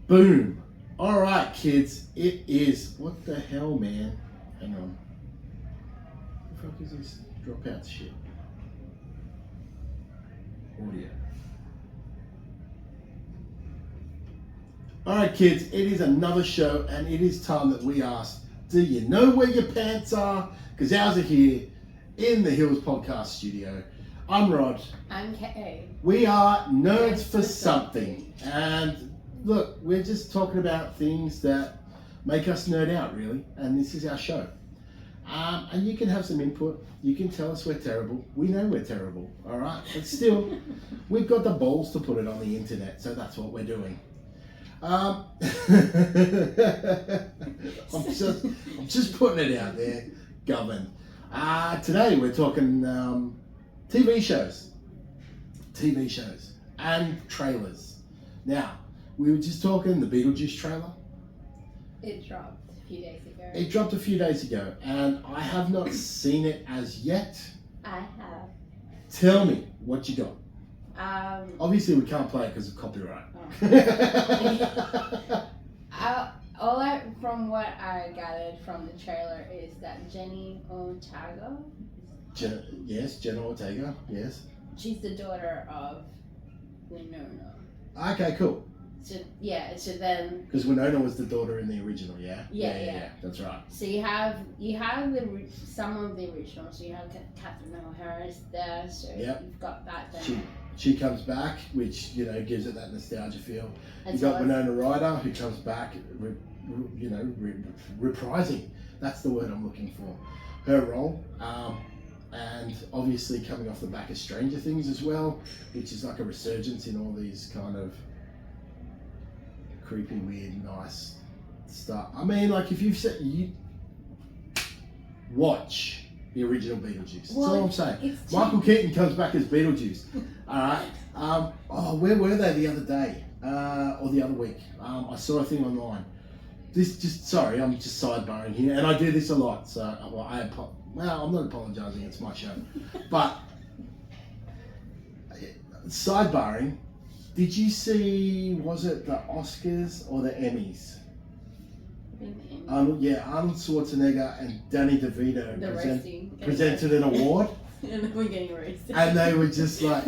Boom. All right, kids. It is. What the hell, man? Hang on. What the fuck is this dropout shit? Audio. All right, kids. It is another show, and it is time that we ask, do you know where your pants are? Because ours are here in the Hills Podcast Studio. I'm Rod. I'm Kay. We are Nerds for Something. And look, we're just talking about things that make us nerd out, really. And this is our show. And you can have some input. You can tell us we're terrible. We know we're terrible, all right? But still, we've got the balls to put it on the internet, so that's what we're doing. I'm just putting it out there, govern. Today we're talking TV shows and trailers. Now, we were just talking the Beetlejuice trailer. It dropped a few days ago. It dropped a few days ago, and I have not seen it as yet. I have. Tell me what you got. Obviously, we can't play it because of copyright. From what I gathered from the trailer is that Jenny Ortega. Yes, Jenna Ortega. Yes. She's the daughter of Winona. Okay, cool. So then. Because Winona was the daughter in the original, yeah. Yeah. That's right. So you have some of the originals. So you have Catherine O'Hara's there. So you've got that there. She comes back, which gives it that nostalgia feel. You got Winona Ryder, who comes back, reprising. That's the word I'm looking for. Her role, and obviously coming off the back of Stranger Things as well, which is like a resurgence in all these kind of creepy, weird, nice stuff. I mean, like if you've said watch the original Beetlejuice. That's all I'm saying. Michael Keaton comes back as Beetlejuice. Alright. Where were they the other day? Or the other week? I saw a thing online. I'm just sidebarring here, and I do this a lot, so I'm not apologising, it's my show. But sidebarring, did you see, was it the Oscars or the Emmys? Arnold Schwarzenegger and Danny DeVito presented an award. And we're getting arrested. And they were just like,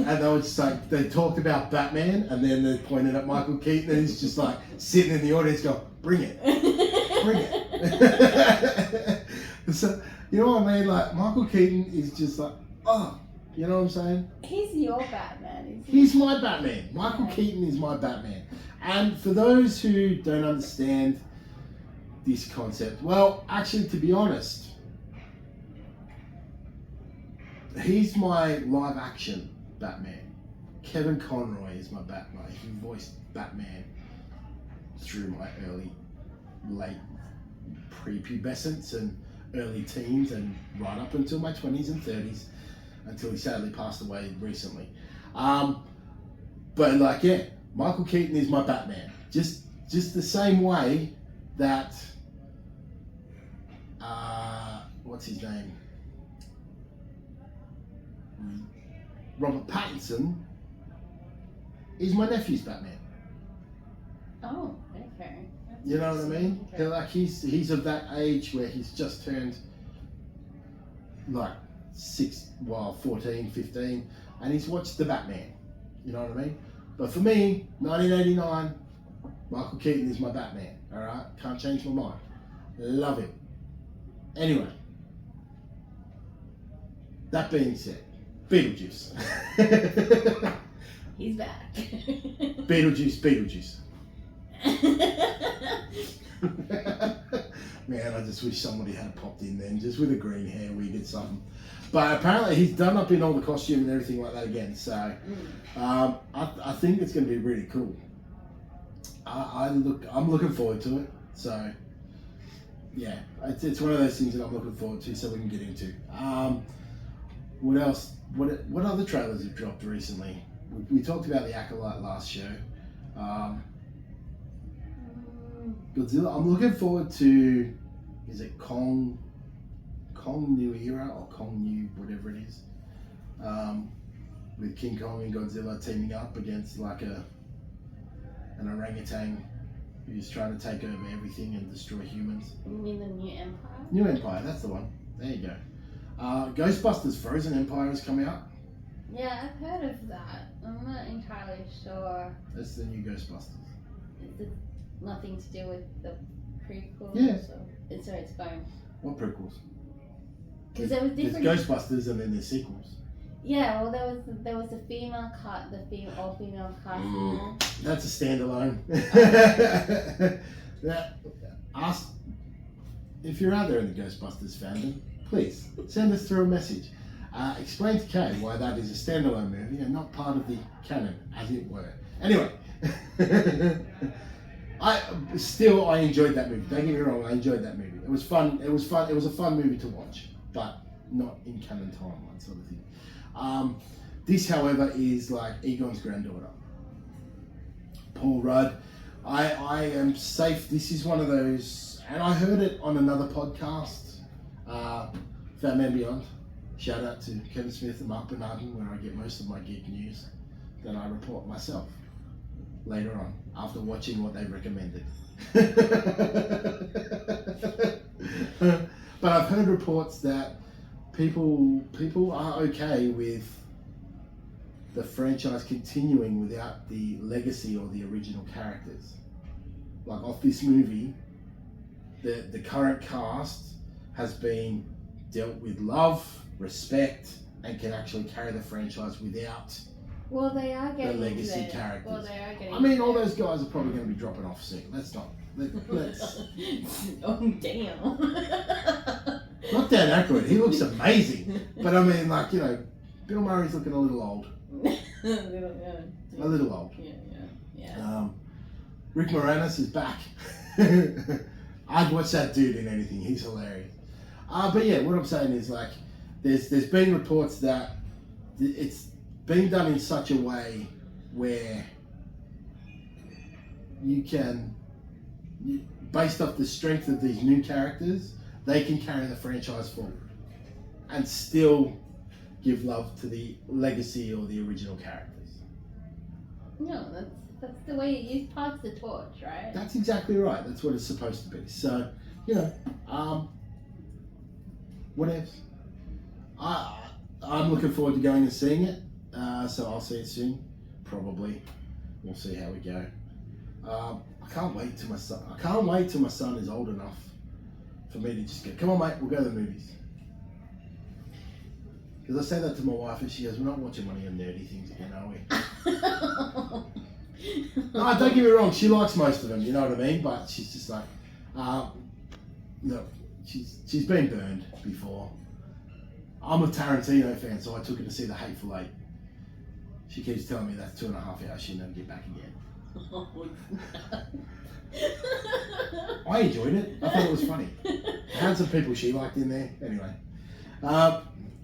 they talked about Batman, and then they pointed at Michael Keaton, and he's just like sitting in the audience going, bring it. Bring it. So, you know what I mean? Like, Michael Keaton is just like, oh, you know what I'm saying? He's your Batman, isn't he? He's my Batman. Michael Keaton is my Batman. And for those who don't understand this concept, well, actually, to be honest, he's my live action Batman. Kevin Conroy is my Batman. He voiced Batman through my late prepubescence and early teens and right up until my 20s and 30s, until he sadly passed away recently. But Michael Keaton is my Batman. Just the same way that what's his name? Robert Pattinson is my nephew's Batman. Oh, okay. You know what I mean? Okay. He's of that age where he's just turned 14, 15, and he's watched the Batman. You know what I mean? But for me, 1989, Michael Keaton is my Batman. All right, can't change my mind. Love him. Anyway, that being said, Beetlejuice. He's back. Beetlejuice. Man, I just wish somebody had popped in then, just with a green hair wig or something. But apparently he's done up in all the costume and everything like that again. So I think it's going to be really cool. I'm looking forward to it. So yeah, it's one of those things that I'm looking forward to, so we can get into. What else? What other trailers have dropped recently? We talked about the Acolyte last show. Godzilla. I'm looking forward to. Is it Kong New Era or Kong New whatever it is? With King Kong and Godzilla teaming up against like an orangutan who's trying to take over everything and destroy humans. You mean the New Empire? New Empire, that's the one. There you go. Ghostbusters Frozen Empire has come out. Yeah, I've heard of that. I'm not entirely sure. That's the new Ghostbusters. Is it nothing to do with the prequels? Yeah. So it's going. What prequels? Because there was different. There's Ghostbusters and then there's sequels. Yeah, well, there was the female cut, all female cast. That's a standalone. Ask if you're out there in the Ghostbusters fandom, please send us through a message. Explain to Kay why that is a standalone movie and not part of the canon, as it were. Anyway, I enjoyed that movie. Don't get me wrong, I enjoyed that movie. It was fun. It was fun. It was a fun movie to watch, but not in canon timeline sort of thing. This, however, is like Egon's granddaughter, Paul Rudd. I am safe. This is one of those, and I heard it on another podcast, Fat Man Beyond. Shout out to Kevin Smith and Mark Bernardin, where I get most of my geek news that I report myself later on after watching what they recommended. But I've heard reports that people are okay with the franchise continuing without the legacy or the original characters. Like off this movie, the current cast has been dealt with love, respect, and can actually carry the franchise without they are getting the legacy there. characters. Well, they are getting I mean, all there. those guys are probably going to be dropping off soon. Let's. Oh damn. Not Dan Aykroyd. He looks amazing, but I mean, like, you know, Bill Murray's looking a little old. A little old. Yeah. Rick Moranis is back. I'd watch that dude in anything. He's hilarious. But yeah, what I'm saying is, like, there's been reports that it's been done in such a way where you can, based off the strength of these new characters, they can carry the franchise forward and still give love to the legacy or the original characters. No, that's the way you pass the torch, right? That's exactly right. That's what it's supposed to be. So, you know, what else? I'm looking forward to going and seeing it. So I'll see it soon, probably. We'll see how we go. I can't wait till my son is old enough for me to just go, come on mate, we'll go to the movies. Because I say that to my wife and she goes, we're not watching one of your nerdy things again, are we? No, don't get me wrong, she likes most of them, you know what I mean? But she's just like, look, she's been burned before. I'm a Tarantino fan, so I took her to see The Hateful Eight. She keeps telling me that's 2.5 hours she'll never get back again. I enjoyed it. I thought it was funny. I had some people she liked in there.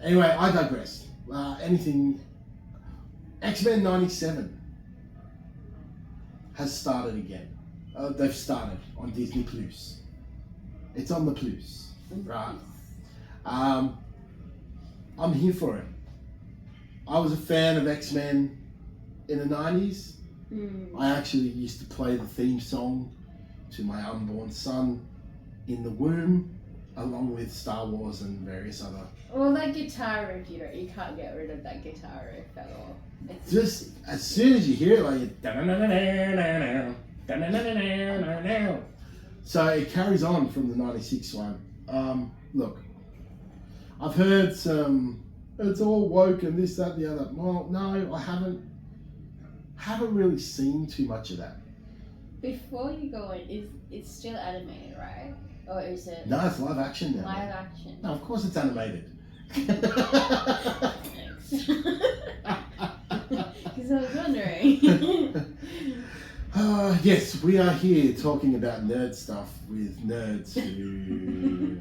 Anyway, I digress. Anything. X-Men 97 has started again. They've started on Disney Plus. It's on the Plus, right? I'm here for it. I was a fan of X-Men in the 90s. I actually used to play the theme song to my unborn son in the womb, along with Star Wars and various other. Well, that guitar riff, you can't get rid of that guitar riff at all. It's Just as soon as you hear it, like, so it carries on from the 96 one. Look, I've heard some, it's all woke and this, that, the other. Well, no, I haven't really seen too much of that. Before you go in, it's still animated, right? Or is it No, it's live action now. live action? No, of course it's animated. Thanks. Because I was wondering. Yes, we are here talking about nerd stuff with nerds who.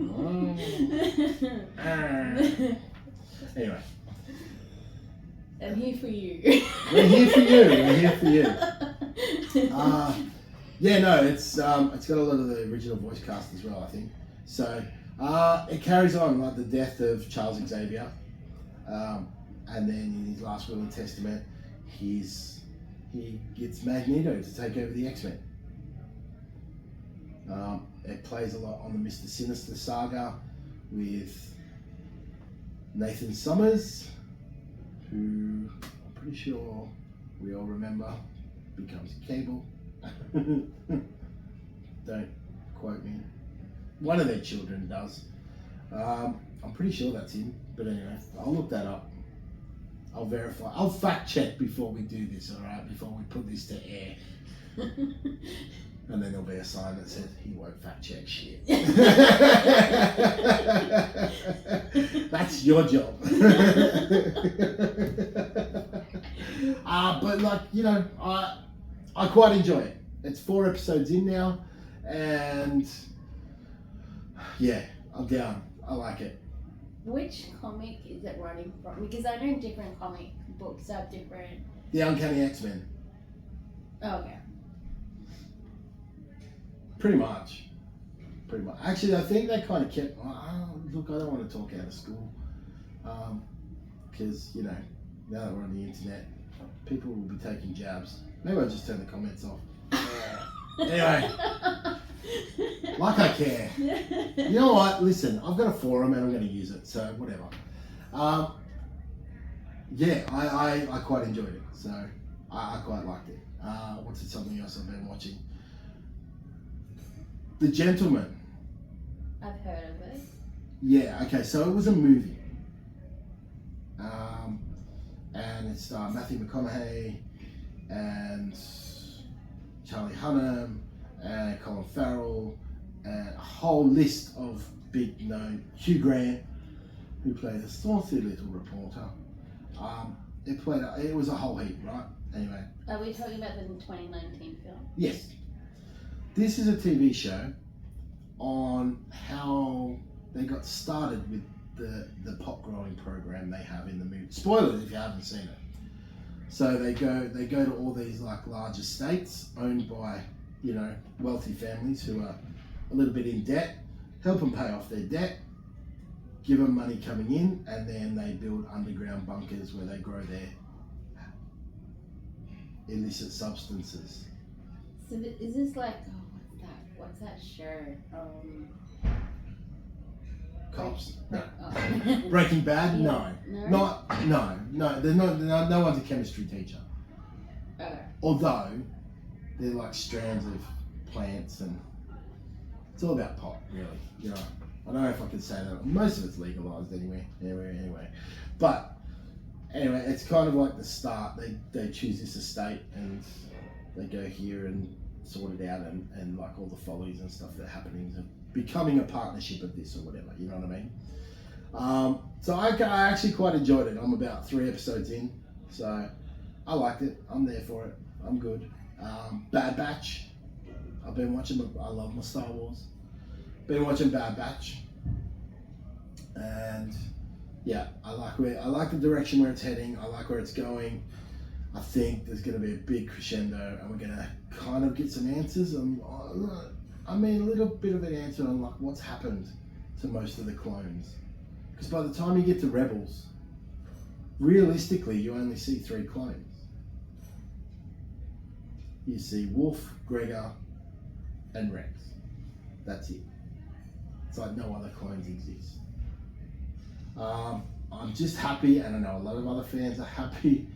Anyway. I'm here for you. We're here for you. We're here for you. Yeah, no, it's got a lot of the original voice cast as well, I think. So it carries on like the death of Charles Xavier, and then in his last will and testament, he gets Magneto to take over the X-Men. It plays a lot on the Mr. Sinister saga with Nathan Summers, who I'm pretty sure we all remember becomes Cable. Don't quote me. One of their children does. I'm pretty sure that's him, but anyway, I'll look that up. I'll verify. I'll fact check before we do this, alright? Before we put this to air. And then there'll be a sign that says he won't fact check shit. That's your job. But like, you know, I quite enjoy it. It's 4 episodes in now, and yeah, I'm down. I like it. Which comic is it running from? Because I know different comic books have different. The Uncanny X-Men. Oh, okay. Pretty much. Actually, I think they kind of kept. Look, I don't want to talk out of school, because you know, now that we're on the internet, people will be taking jabs. Maybe I'll just turn the comments off. Anyway, like I care. You know what? Listen, I've got a forum and I'm going to use it, so whatever. Yeah, I quite enjoyed it, so I quite liked it. What's it? Something else I've been watching? The Gentleman. I've heard of it. Yeah. Okay. So it was a movie, and it starred Matthew McConaughey and Charlie Hunnam and Colin Farrell and a whole list of big known. Hugh Grant, who played a saucy little reporter. It was a whole heap, right? Anyway. Are we talking about the 2019 film? Yes. This is a TV show on how they got started with the pot growing program they have in the movie. Spoilers if you haven't seen it. So they go to all these like large estates owned by, you know, wealthy families who are a little bit in debt, help them pay off their debt, give them money coming in, and then they build underground bunkers where they grow their illicit substances. So is this like, what's that show? Cops. No. Oh. Breaking Bad? Yeah. No. No. They're not. No one's a chemistry teacher. Okay. Although they're like strands of plants, and it's all about pot, really. You know, I don't know if I can say that. Most of it's legalized anyway. But anyway, it's kind of like the start. They choose this estate and they go here and sort it out, and like all the follies and stuff that are happening, becoming a partnership of this or whatever, you know what I mean? So I actually quite enjoyed it. I'm about 3 episodes in, so I liked it. I'm there for it. I'm good. Bad Batch. I've been watching. I love my Star Wars. Been watching Bad Batch, and yeah, I like the direction where it's heading. I like where it's going. I think there's going to be a big crescendo, and we're going to kind of get some answers. I mean, a little bit of an answer on like what's happened to most of the clones. Because by the time you get to Rebels, realistically, you only see 3 clones. You see Wolf, Gregor, and Rex. That's it. It's like no other clones exist. I'm just happy, and I know a lot of other fans are happy,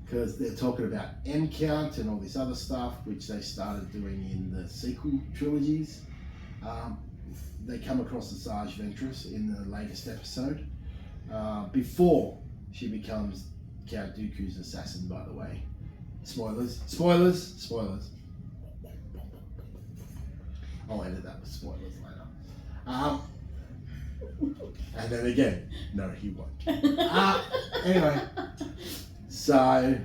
because they're talking about M count and all this other stuff, which they started doing in the sequel trilogies. They come across Asajj Ventress in the latest episode, before she becomes Count Dooku's assassin, by the way. Spoilers. I'll edit that with spoilers later. And then again, no, he won't. Anyway. So,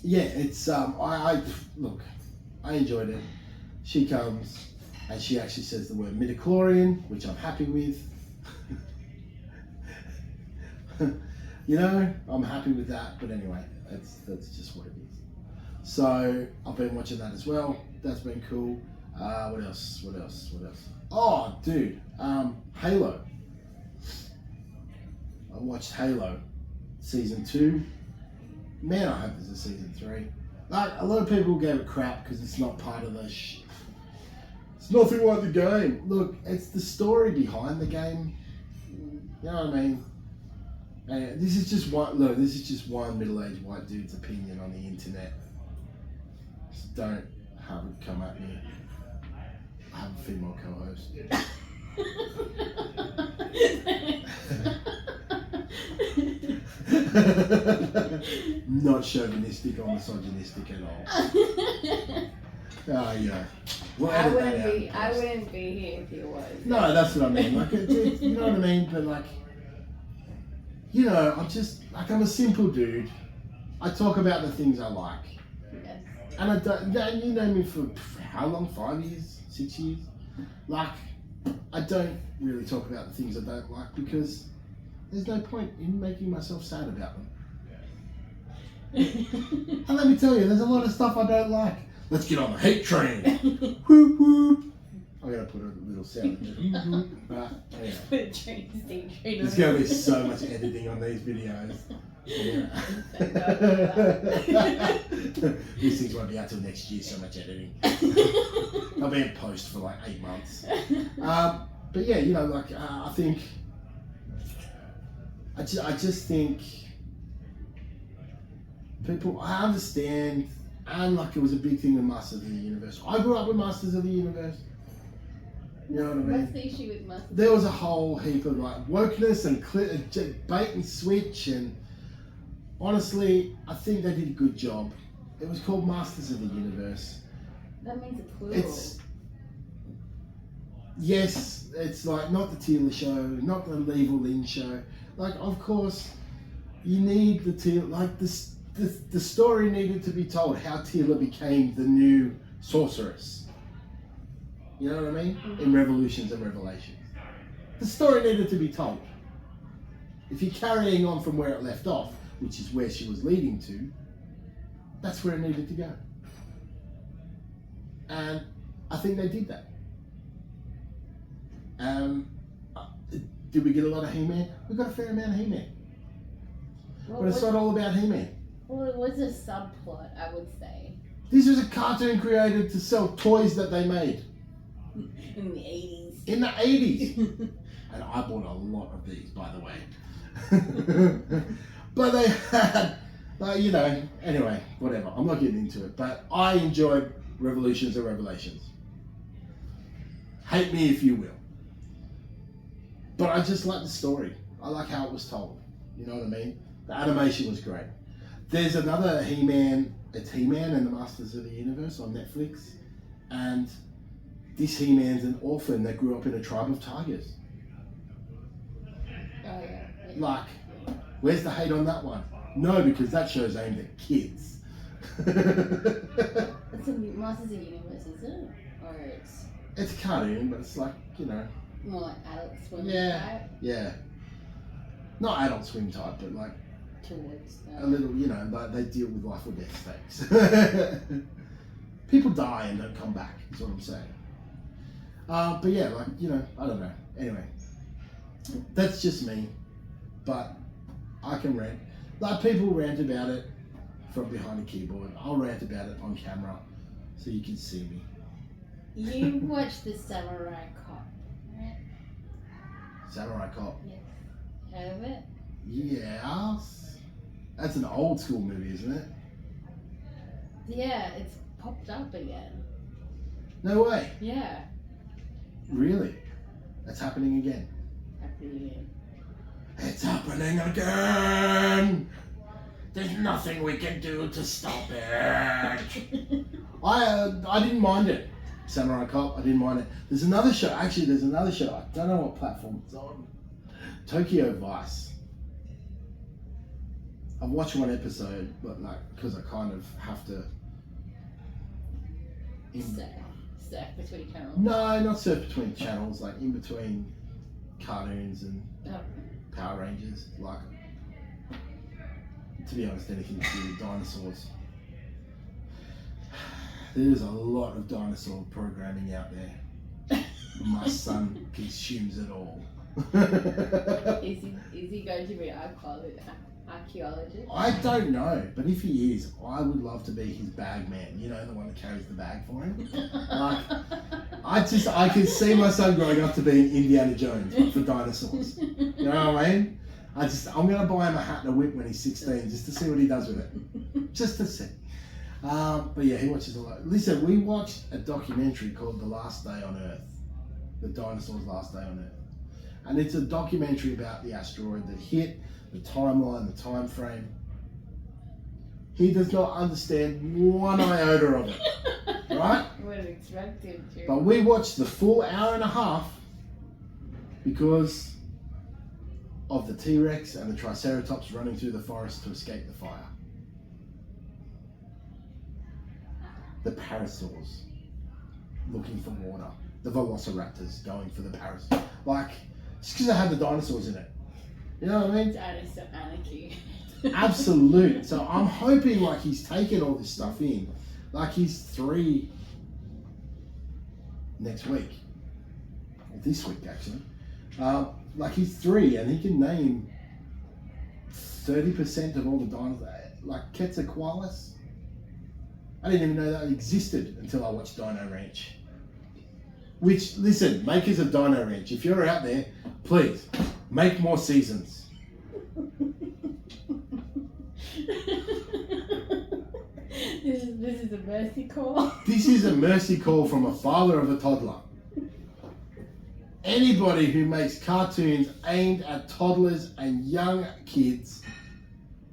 yeah, it's I look, I enjoyed it. She comes and she actually says the word midichlorian, which I'm happy with. You know, I'm happy with that. But anyway, that's just what it is. So I've been watching that as well. That's been cool. What else? Oh, dude, Halo. I watched Halo. Season 2. Man, I hope there's a season 3. Like, a lot of people gave it crap because it's not part of the It's nothing like the game. Look, it's the story behind the game. You know what I mean? And this is just one. Look, this is just one middle-aged white dude's opinion on the internet. So don't have it come at me. I have a female co-host. Not chauvinistic or misogynistic at all. Yeah. We'll I edit wouldn't that be. out. I wouldn't be here if you was. No, that's what I mean. Like, you know what I mean? But like, you know, I'm a simple dude. I talk about the things I like. Yes. And I don't, you know me for how long? 5 years? 6 years? Like, I don't really talk about the things I don't like because there's no point in making myself sad about them. And let me tell you, there's a lot of stuff I don't like. Let's get on the hate train. Whoop whoop. I'm gonna put a little sound in there. Anyway. Put a train. There's gonna be so much editing on these videos. Yeah. These things won't be out till next year, so much editing. I'll be in post for like 8 months. But yeah, you know, like I think I just think people, I understand, and like it was a big thing with Masters of the Universe. I grew up with Masters of the Universe. You know what I mean? What's the issue with Masters? There was a whole heap of like wokeness and bait and switch, and honestly, I think they did a good job. It was called Masters of the Universe. That means it's plural. It's like not the Teela show, not the Evil Lynn show. Like, of course, you need the Teela, like the story needed to be told how Teela became the new sorceress. You know what I mean? Mm-hmm. In Revolutions and Revelations. The story needed to be told. If you're carrying on from where it left off, which is where she was leading to, that's where it needed to go. And I think they did that. Did we get a lot of He-Man? We got a fair amount of He-Man. Well, But it's not all about He-Man. Well, it was a subplot, I would say. This was a cartoon created to sell toys that they made. In the 80s. In the 80s. And I bought a lot of these, by the way. But they had, you know, anyway, whatever. I'm not getting into it. But I enjoyed Revolutions and Revelations. Hate me if you will. But I just like the story. I like how it was told. You know what I mean? The animation was great. There's another He-Man. It's He-Man and the Masters of the Universe on Netflix. And this He-Man's an orphan that grew up in a tribe of tigers. Oh, yeah. Like, where's the hate on that one? No, because that show's aimed at kids. It's a Masters of the Universe, is it? Or It's a cartoon, but it's like, you know. more like Adult Swim Yeah. type? Yeah. Not Adult Swim type, but like Towards a little, you know, like they deal with life or death stakes. People die and don't come back, is what I'm saying. But yeah, like, you know, I don't know. Anyway, that's just me. But I can rant. Like, people rant about it from behind a keyboard. I'll rant about it on camera so you can see me. You watched the Samurai Cop, right? Samurai Cop. Yes. Heard of it? Yes. That's an old school movie, isn't it? Yeah, it's popped up again. No way. Yeah. Really? That's happening again. Happening It's happening again! There's nothing we can do to stop it. I didn't mind it. Samurai Cop, I didn't mind it. There's another show, I don't know what platform it's on. Tokyo Vice. I've watched one episode, but like, because I kind of have to... Stack between channels. No, not surf between channels, like in between cartoons and Oh. Power Rangers. Like, to be honest, anything to do with dinosaurs. There's a lot of dinosaur programming out there. My son consumes it all. Is he going to be an archaeologist? I don't know, but if he is, I would love to be his bag man. You know, the one that carries the bag for him. Like, I can see my son growing up to being Indiana Jones but for dinosaurs. You know what I mean? I'm gonna buy him a hat and a whip when he's 16 just to see what he does with it. Just to see. But yeah, he watches a lot. Listen, we watched a documentary called The Last Day on Earth. The Dinosaurs' Last Day on Earth. And it's a documentary about the asteroid that hit, the timeline, the time frame. He does not understand one iota of it. Right? Would expect him to. But we watched the full hour and a half because of the T-Rex and the Triceratops running through the forest to escape the fire. The parasaurs looking for water. The velociraptors going for the parasaurs. Like, just because they had the dinosaurs in it. You know what I mean? Dinosaur anarchy. Absolute. So I'm hoping like he's taken all this stuff in. Like he's 3 next week. Or this week actually. Like he's 3 and he can name 30% of all the dinosaurs. Like Quetzalcoatlus. I didn't even know that existed until I watched Dino Ranch. Which, listen, makers of Dino Ranch, if you're out there, please make more seasons. This is a mercy call. This is a mercy call from a father of a toddler. Anybody who makes cartoons aimed at toddlers and young kids,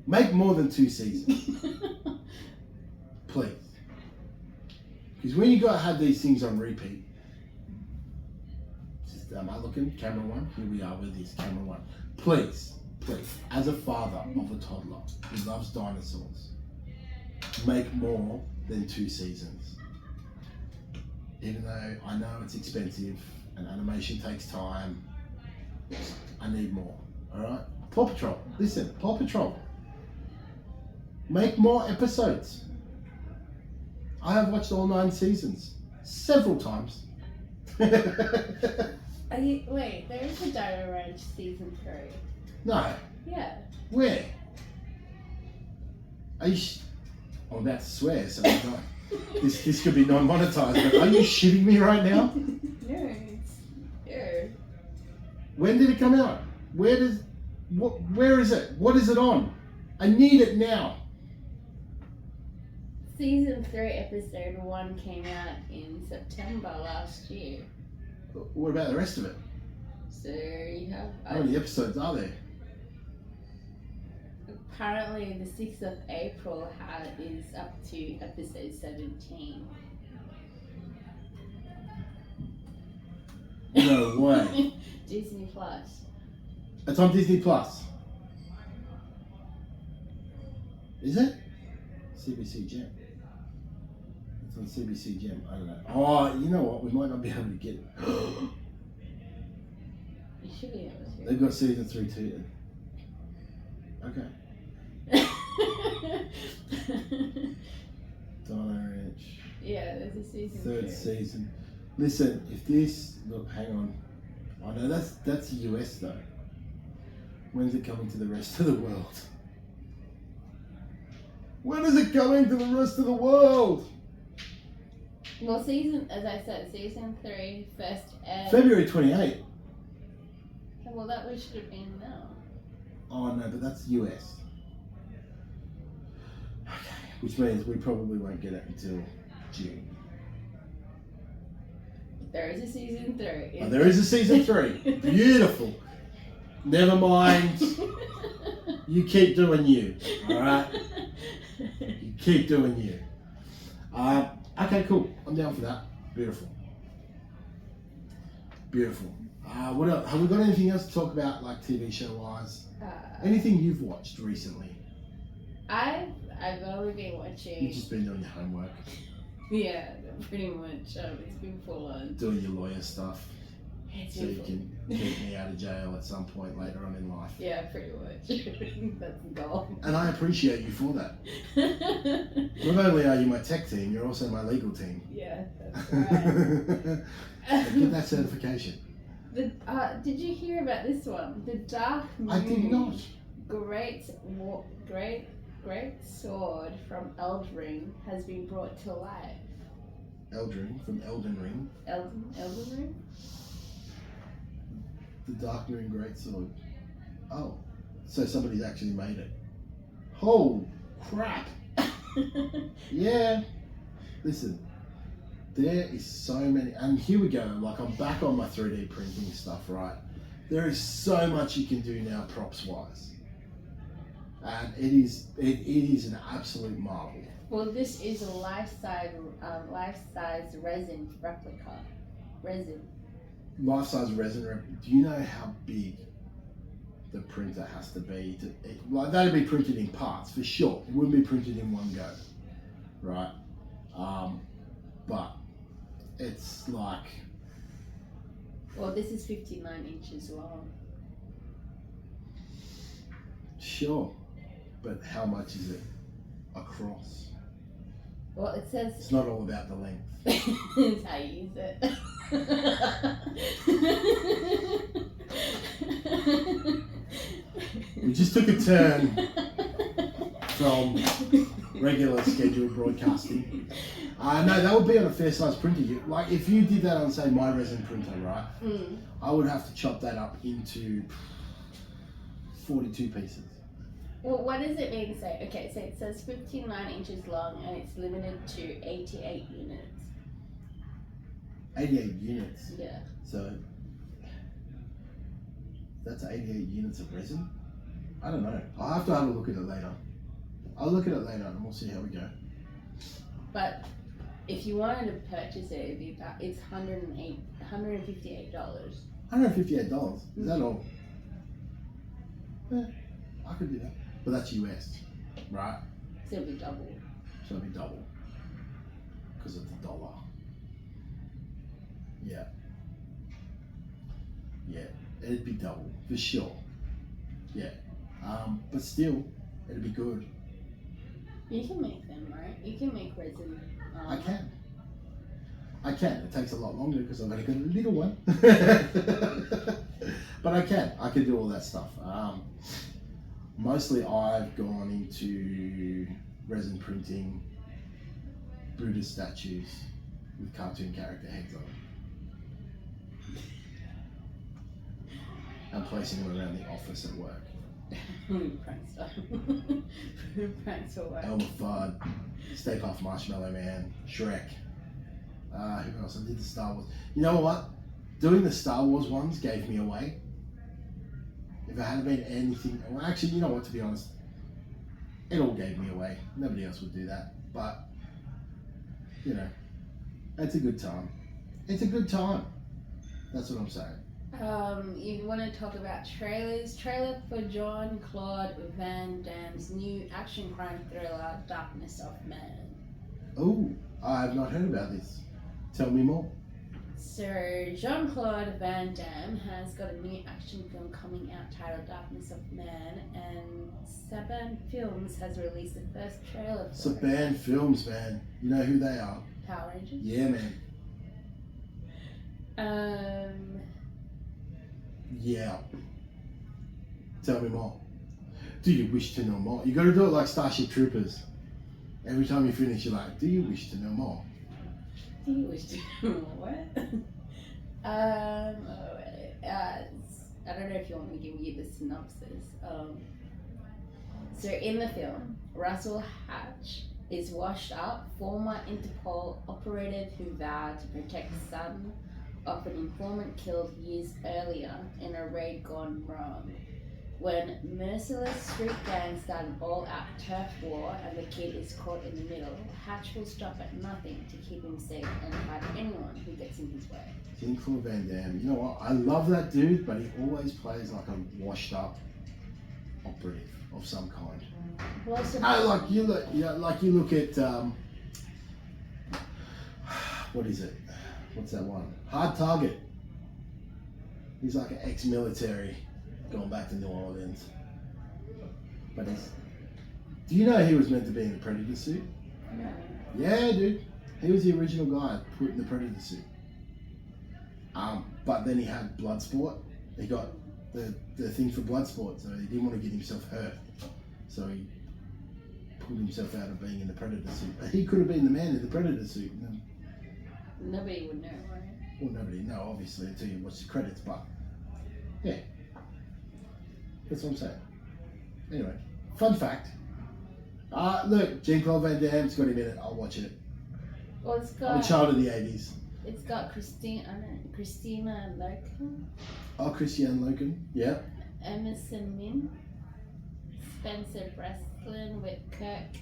make more than 2 seasons. Please. Because when you got to have these things on repeat, just, am I looking? Camera 1? Here we are with this, camera 1. Please, as a father of a toddler who loves dinosaurs, make more than 2 seasons. Even though I know it's expensive and animation takes time, I need more, alright? Paw Patrol, listen, Paw Patrol. Make more episodes. I have watched all 9 seasons several times. Wait, there is a Dino Ranch season 3. No. Yeah. Where? Are you? I'm about to swear, so this could be non-monetized. But are you shitting me right now? No, it's here. When did it come out? Where is it? What is it on? I need it now. Season 3, episode 1 came out in September last year. What about the rest of it? So you have. How many episodes are there? Apparently, the 6th of April is up to episode 17. No way. Disney Plus. It's on Disney Plus. Is it? CBC Gem. It's on CBC Gem. I don't know. Oh, you know what? We might not be able to get it. You should be able to. They've got season 3 too. Okay. Dino Ranch. Yeah, there's a season 3rd 2. season. Listen, if this hang on. Oh no, that's the US though. When's it coming to the rest of the world? When is it coming to the rest of the world? Well, as I said, season 3 first aired. February 28th. Well, that should have been now. Oh no, but that's US. Okay, which means we probably won't get it until June. There is a season 3. Oh, there is a season 3. Beautiful. Never mind. You keep doing you. Alright? You keep doing you. Okay, cool. I'm down for that. Beautiful. Beautiful. What else? Have we got anything else to talk about, like TV show wise? Anything you've watched recently? I've only been watching. You've just been doing your homework. Yeah, pretty much. It's been full on. Doing your lawyer stuff. So you can keep me out of jail at some point later on in life. Yeah, pretty much. That's the goal. And I appreciate you for that. Not only are you my tech team, you're also my legal team. Yeah, that's right. So get that certification. Did you hear about this one? The Dark Moon. I did not. Great sword from Eldring has been brought to life. Eldrin from Elden Ring. Elden Ring? The Darkmoon Greatsword. Oh, so somebody's actually made it. Oh, crap. Yeah. Listen, there is so many, and here we go. Like, I'm back on my 3D printing stuff, right? There is so much you can do now, props wise, and it is an absolute marvel. Well, this is a life-size resin replica. Life-size resin. Do you know how big the printer has to be like that'd be printed in parts for sure. It wouldn't be printed in one go, right? But it's like, well, this is 59 inches long. Sure, but how much is it across? Well, it says it's not all about the length. It's how you use it. We just took a turn from regular scheduled broadcasting. No, that would be on a fair size printer. Like, if you did that on, say, my resin printer, right? I would have to chop that up into 42 pieces. Well, what does it mean to say? Okay, so it says 59 inches long and it's limited to 88 units. 88 units? Yeah. So, that's 88 units of resin? I don't know. I'll have to have a look at it later. I'll look at it later and we'll see how we go. But if you wanted to purchase it, it'd be about, it's $158. $158? Is that all? Yeah, I could do that. But that's US, right? So it'll be double. So it'll be double. Because of the dollar. Yeah. Yeah, it'd be double, for sure. Yeah. But still, it'd be good. You can make them, right? You can make resin. I can. It takes a lot longer because I've only got a little one. But I can do all that stuff. Mostly I've gone into resin printing Buddha statues with cartoon character heads on them. And placing them around the office at work. Pranks for work. Elmer Fudd, Stay Puft Marshmallow Man, Shrek. Who else? I did the Star Wars. You know what? Doing the Star Wars ones gave me away. If it hadn't been anything, well, actually, you know what? To be honest, it all gave me away. Nobody else would do that. But you know, it's a good time. It's a good time. That's what I'm saying. You want to talk about trailers? Trailer for Jean-Claude Van Damme's new action crime thriller, Darkness of Man. Oh, I have not heard about this. Tell me more. So, Jean-Claude Van Damme has got a new action film coming out titled Darkness of Man, and Saban Films has released the first trailer for it. Saban Films, man. You know who they are? Power Rangers? Yeah, man. Yeah. Tell me more. Do you wish to know more? You got to do it like Starship Troopers. Every time you finish, you're like, do you wish to know more? Do you wish to know more? What? I don't know if you want me to give you the synopsis. So in the film, Russell Hatch is washed up, former Interpol operative who vowed to protect the son of an informant killed years earlier in a raid gone wrong. When merciless street gangs start an all-out turf war and the kid is caught in the middle, Hatch will stop at nothing to keep him safe and fight anyone who gets in his way. Jean-Claude Van Damme. You know what? I love that dude, but he always plays like a washed-up operative of some kind. Well, so Like you look at what is it? What's that one? Hard Target. He's like an ex-military going back to New Orleans. But do you know he was meant to be in the Predator suit? No. Yeah, dude. He was the original guy put in the Predator suit. But then he had Bloodsport. He got the thing for Bloodsport, so he didn't want to get himself hurt. So he pulled himself out of being in the Predator suit. But he could have been the man in the Predator suit. Nobody would know, right? Well, nobody know, obviously, until you watch the credits, but yeah. That's what I'm saying. Anyway, fun fact. Look, Jean-Claude Van Damme's got him in it. I'll watch it. Well, it's I'm a got child of the 80s. it's got Christina Loken, Oh, Christiane Loken. Yeah. Emerson Min, Spencer Breslin with Kirk,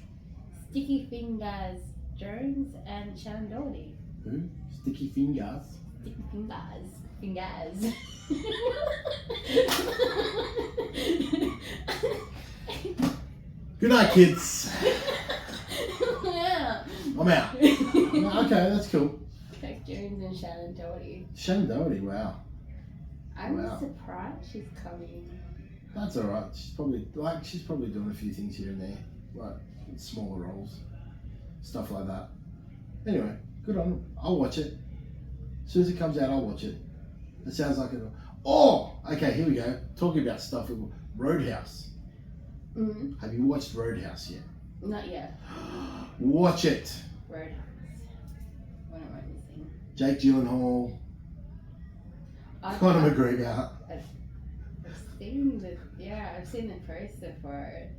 Sticky Fingers Jones, and Shannon Doherty. Who? Sticky Fingers. Sticky Fingers. Good night, kids. Yeah. I'm out. Okay, that's cool. Kirk Jones and Shannon Doherty. Shannon Doherty, wow. I'm Wow. surprised she's coming. That's alright. She's probably doing a few things here and there. Like smaller roles. Stuff like that. Anyway, good on them. I'll watch it. As soon as it comes out, I'll watch it. It sounds like it. Oh! Okay, here we go. Talking about stuff. Roadhouse. Mm-hmm. Have you watched Roadhouse yet? Not yet. Watch it. Roadhouse. What am I missing? Jake Gyllenhaal, Conor McGregor. I've seen the poster for it.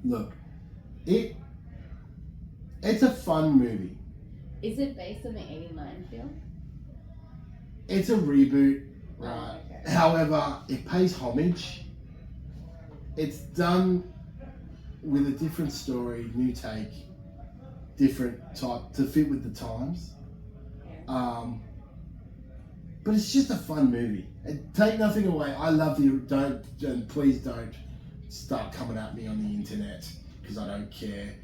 Look, it's a fun movie. Is it based on the 89 film? It's a reboot, right? Oh, okay. However, it pays homage. It's done with a different story, new take, different type to fit with the times. Yeah. But it's just a fun movie. And take nothing away. I love please don't start coming at me on the internet because I don't care.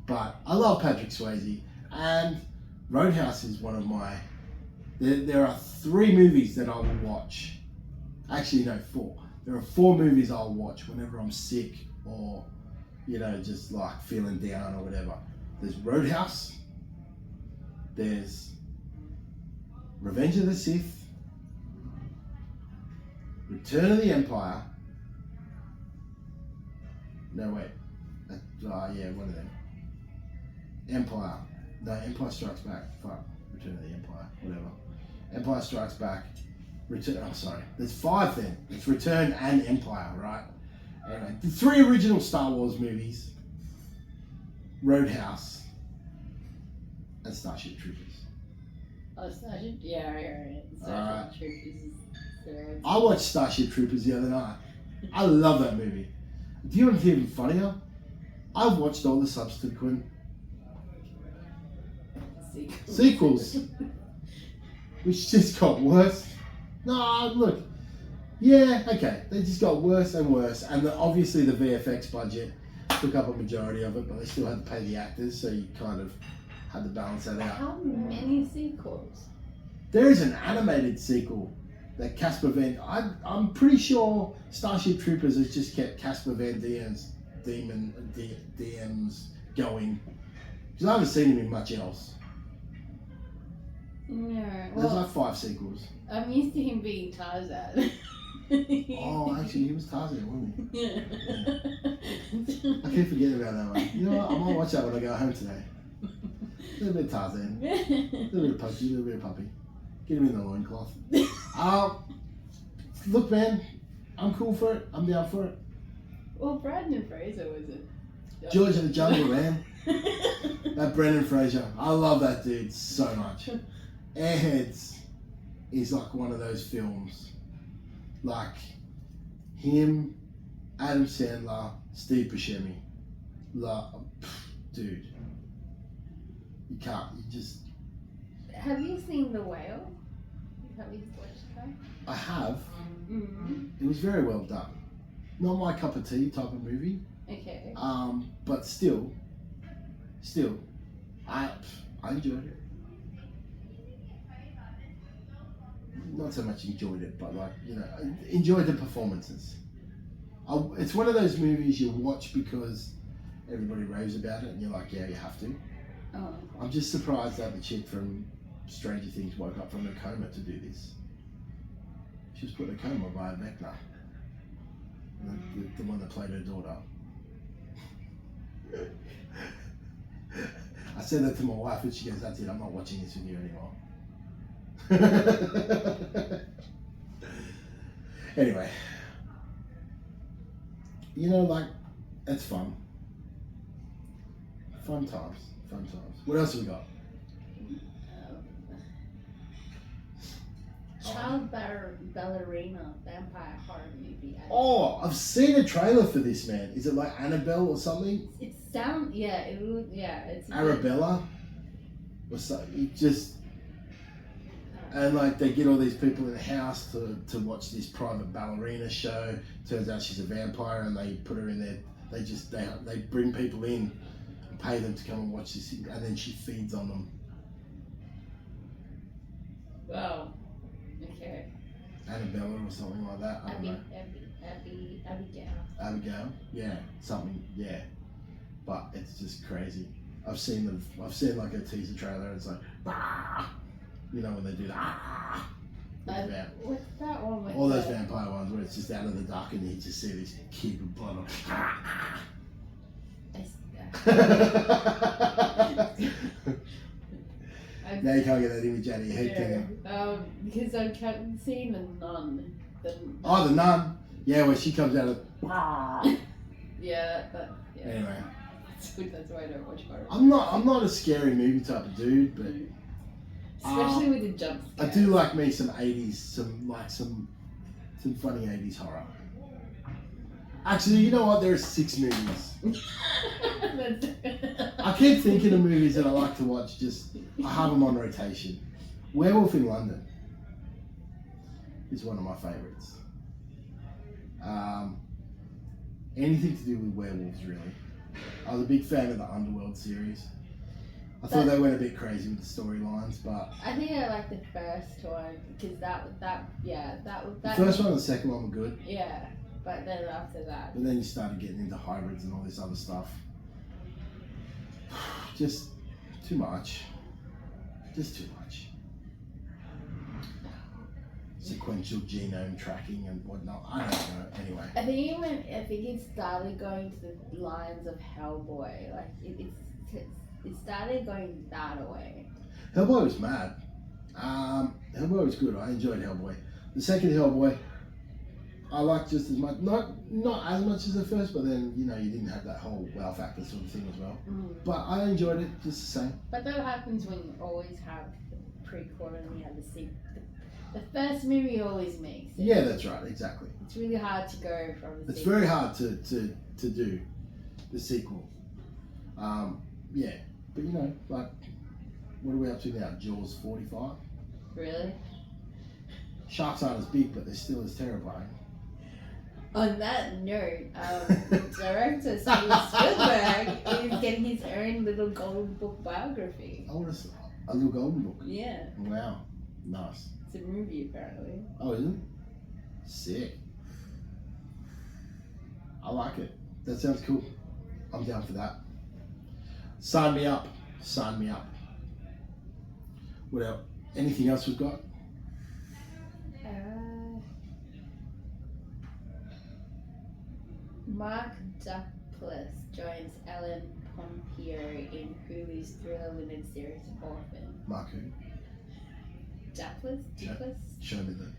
But I love Patrick Swayze, and Roadhouse is one of my. There are 3 movies that I will watch. Actually, no, 4. There are 4 movies I'll watch whenever I'm sick or, just like feeling down or whatever. There's Roadhouse. There's Revenge of the Sith. Return of the Empire. No, wait. Yeah, one of them. Empire. No, Empire Strikes Back. Fuck. Return of the Empire. Whatever. Empire Strikes Back. There's 5 then. It's Return and Empire, right? Anyway, the 3 original Star Wars movies. Roadhouse. And Starship Troopers. Oh, Starship? Yeah, right. Starship Troopers is there. I watched Starship Troopers the other night. I love that movie. Do you know what's even funnier? I've watched all the subsequent sequels, which just got worse. No, look. Yeah, okay. They just got worse and worse. And obviously the VFX budget took up a majority of it, but they still had to pay the actors, so you kind of had to balance that out. How many sequels? There is an animated sequel that Casper Van... I'm pretty sure Starship Troopers has just kept Casper Van Dien's DMs going. Because I haven't seen him in much else. No. There's Well, like 5 sequels. I'm used to him being Tarzan. Oh, actually, he was Tarzan, wasn't he? Yeah. I keep forgetting about that one. You know what? I might watch that when I go home today. A little bit of Tarzan. A little bit of Pokey, a little bit of Puppy. Get him in the loincloth. Look, man, I'm cool for it. I'm down for it. Well, Brandon Fraser was it? George of the Jungle, man. That Brendan Fraser. I love that dude so much. Airheads is like one of those films. Like him, Adam Sandler, Steve Buscemi. Dude. You can't. You just... Have you seen The Whale? Have you watched that? I have. Mm-hmm. It was very well done. Not my cup of tea type of movie. Okay. But still, I enjoyed it. Not so much enjoyed it, but enjoyed the performances. It's one of those movies you watch because everybody raves about it, and you're like, yeah, you have to. Oh. I'm just surprised that the chick from Stranger Things woke up from her coma to do this. She was put in a coma by a Vecna. The one that played her daughter. I said that to my wife and she goes, that's it, I'm not watching this with you anymore. Anyway, you know, like, it's fun. Fun times. Fun times. What else have we got? Child ballerina vampire horror movie. Oh, I've seen a trailer for this, man. Is it like Annabelle or something? It sounds, yeah, it would, yeah, it's Arabella? Or something. It just, and like they get all these people in the house to watch this private ballerina show. Turns out she's a vampire, and they put her in there. They bring people in and pay them to come and watch this, and then she feeds on them. Wow. Okay. Annabella or something like that. I don't know. Abigail. Yeah, something. Yeah, but it's just crazy. I've seen like a teaser trailer. And it's like, bah! You know when they do that. What's that one with All those vampire ones where it's just out of the dark and you just see this kid with blood on. Now you can't get that image out of your head, can you? Because I kept seeing the nun. The nun. Yeah, where she comes out of. Yeah. Anyway. That's why I don't watch horror. I'm not a scary movie type of dude, but especially with the jump scares. I do like me some 80s, some funny 80s horror. Actually, you know what? There are 6 movies. I keep thinking of movies that I like to watch. I have them on rotation. Werewolf in London is one of my favourites. Anything to do with werewolves, really. I was a big fan of the Underworld series. I thought they went a bit crazy with the storylines, but I think I like the first one because that. the first one and the second one were good. Yeah, but then after that. But then you started getting into hybrids and all this other stuff. Just too much. Just too much. Sequential genome tracking and whatnot. I don't know. Anyway. I think it started going to the lines of Hellboy. Like it started going that way. Hellboy was mad. Hellboy was good. I enjoyed Hellboy. The second Hellboy, I liked just as much. Not as much as the first, but then you didn't have that whole wow factor sort of thing as well. But I enjoyed it just the same. But that happens when you always have the prequel and you have the sequel. The first movie always makes it. Yeah, that's right. Exactly. It's really hard to go from the It's sequel. very hard to do the sequel. Yeah, but like, what are we up to now? Jaws 45? Really? Sharks aren't as big, but they're still as terrifying. On that note, director Steven Spielberg is getting his own little Golden Book biography. Oh, a little Golden Book? Yeah. Wow. Nice. It's a movie, apparently. Oh, is it? Sick. I like it. That sounds cool. I'm down for that. Sign me up. Sign me up. What else? Anything else we've got? Mark Duplass joins Ellen Pompeo in Hulu's thriller limited series Orphan. Mark who? Duplass? Show me the.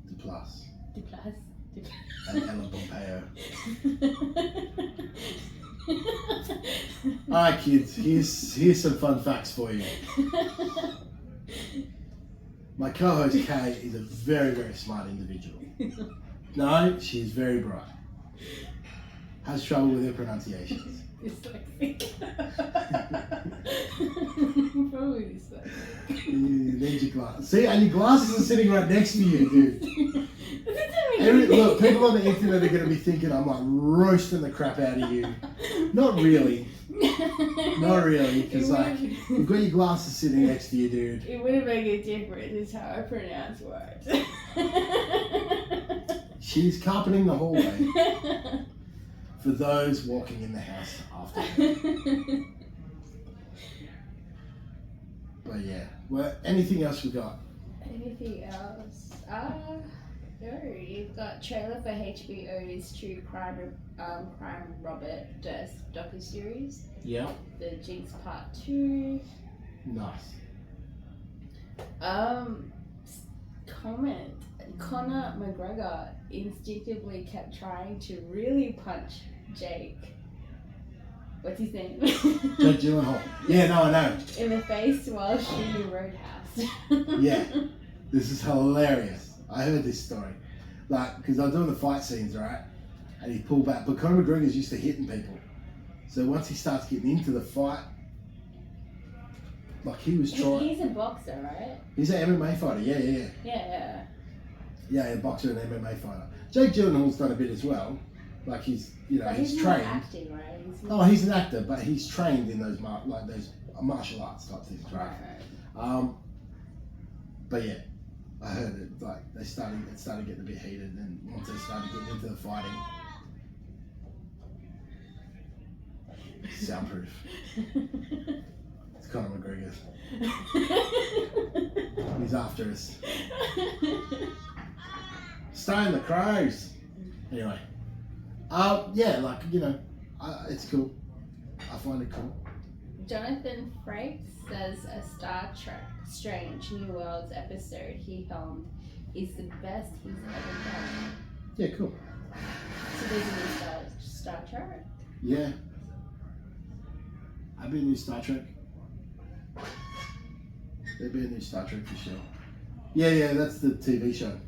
Duplass. And Ellen Pompeo. Alright kids, here's some fun facts for you. My co-host Kay is a very, very smart individual. No, she's very bright. Has trouble with her pronunciations. Dyslexic. Probably dyslexic. You need your glasses. See, and your glasses are sitting right next to you, dude. Look, people on the internet are going to be thinking I'm like roasting the crap out of you. Not really. Not really, because like you've got your glasses sitting next to you, dude. It wouldn't make a difference. It's how I pronounce words. She's carpeting the hallway for those walking in the house after her. But yeah, well, anything else we got? Anything else? Oh, you've got trailer for HBO's true crime Robert Durst docuseries. Yeah. The Jinx Part 2. Nice. Comment. Conor McGregor instinctively kept trying to really punch Jake. What's his name? Jake Gyllenhaal. Yeah, no, I know. In the face while shooting Roadhouse. Yeah. This is hilarious. I heard this story. Like, because they're doing the fight scenes, right? And he pulled back. But Conor McGregor's used to hitting people. So once he starts getting into the fight, like he was trying. He's a boxer, right? He's an MMA fighter. Yeah. Yeah, a boxer and MMA fighter. Jake Gyllenhaal's done a bit as well. Like he's But he's he's trained. not acting, right? He's an actor, but he's trained in those those martial arts type things, right? But yeah, I heard it. Like it started getting a bit heated, and once they started getting into the fighting, soundproof. It's Conor McGregor. He's after us. Stay in the crows. Anyway, yeah, like it's cool. I find it cool. Jonathan Frakes says a Star Trek Strange New Worlds episode he filmed is the best he's ever done. Yeah, cool. So there's a new Star Trek? Yeah. I've been a new Star Trek. There'd be a new Star Trek for sure. Yeah, that's the TV show.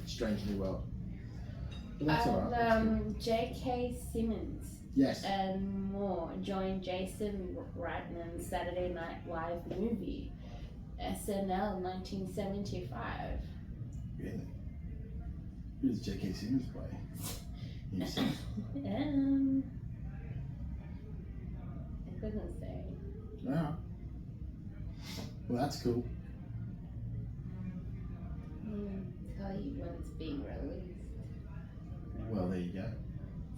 Strange New World. But that's alright. And J.K. Simmons Yes. and more joined Jason Reitman's Saturday Night Live movie, SNL 1975. Really? Who does J.K. Simmons play? Himself. It doesn't say. Alright. Well, that's cool. Tell you when it's being released. Well, there you go.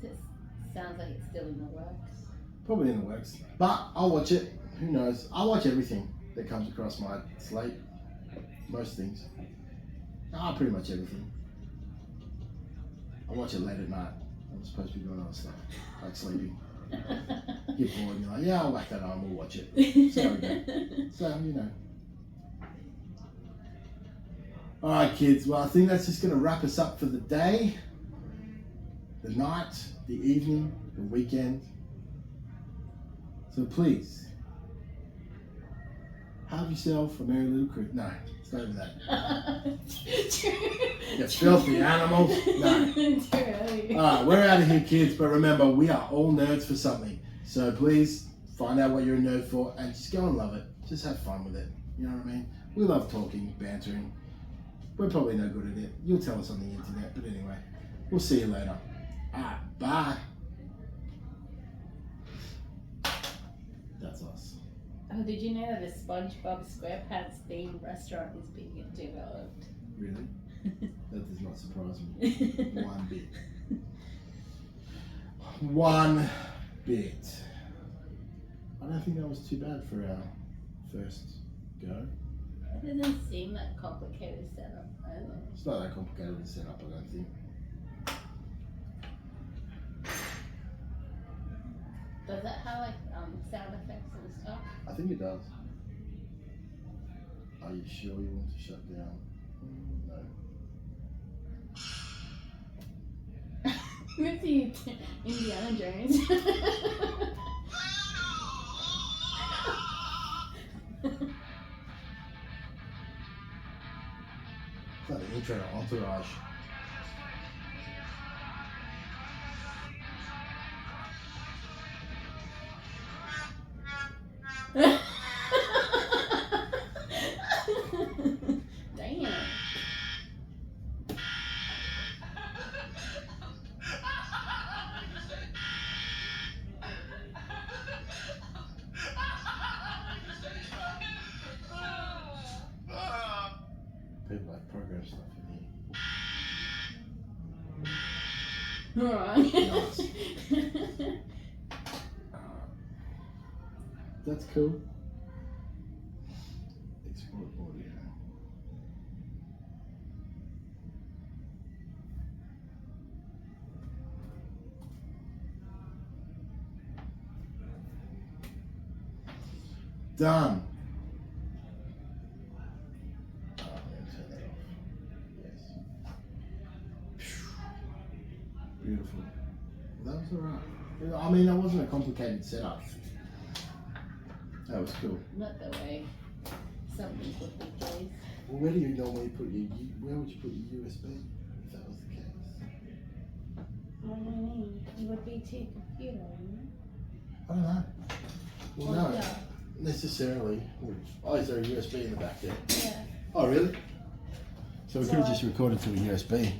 Just sounds like it's still in the works. Probably in the works. But I'll watch it. Who knows? I'll watch everything that comes across my slate. Most things. Pretty much everything. I watch it late at night. I'm supposed to be doing other stuff, like sleeping. Get bored and you're like, yeah, I'll whack that on, we'll watch it. So, Alright kids, well I think that's just going to wrap us up for the day, the night, the evening, the weekend. So please, have yourself a merry little Christmas. No, it's not even that. You filthy animals. No. Alright, we're out of here kids, but remember, we are all nerds for something. So please, find out what you're a nerd for and just go and love it. Just have fun with it. You know what I mean? We love talking, bantering. We're probably no good at it. You'll tell us on the internet, but anyway, we'll see you later. Alright, bye. That's us. Oh, did you know that a SpongeBob SquarePants themed restaurant is being developed? Really? That does not surprise me. One bit. One bit. I don't think that was too bad for our first go. It doesn't seem that complicated setup either. It's not that complicated to set up, I don't think. Does it have like sound effects and stuff? I think it does. Are you sure you want to shut down? No. Let's see Indiana Jones. It's like the intro to Entourage. Damn. People like program stuff in Alright. Nice. That's cool. Export audio. Done. Oh, I'm going to turn that off. Yes. Beautiful. That was alright. I mean, that wasn't a complicated setup. That was cool. Not the way some people think it is. Well, where do you normally put your, where would you put your USB if that was the case? What do you mean? You would be to your computer, wouldn't I don't know. you? Well, no, necessarily. Oh, is there a USB in the back there? Yeah. Oh, really? So we So could have just recorded through a USB.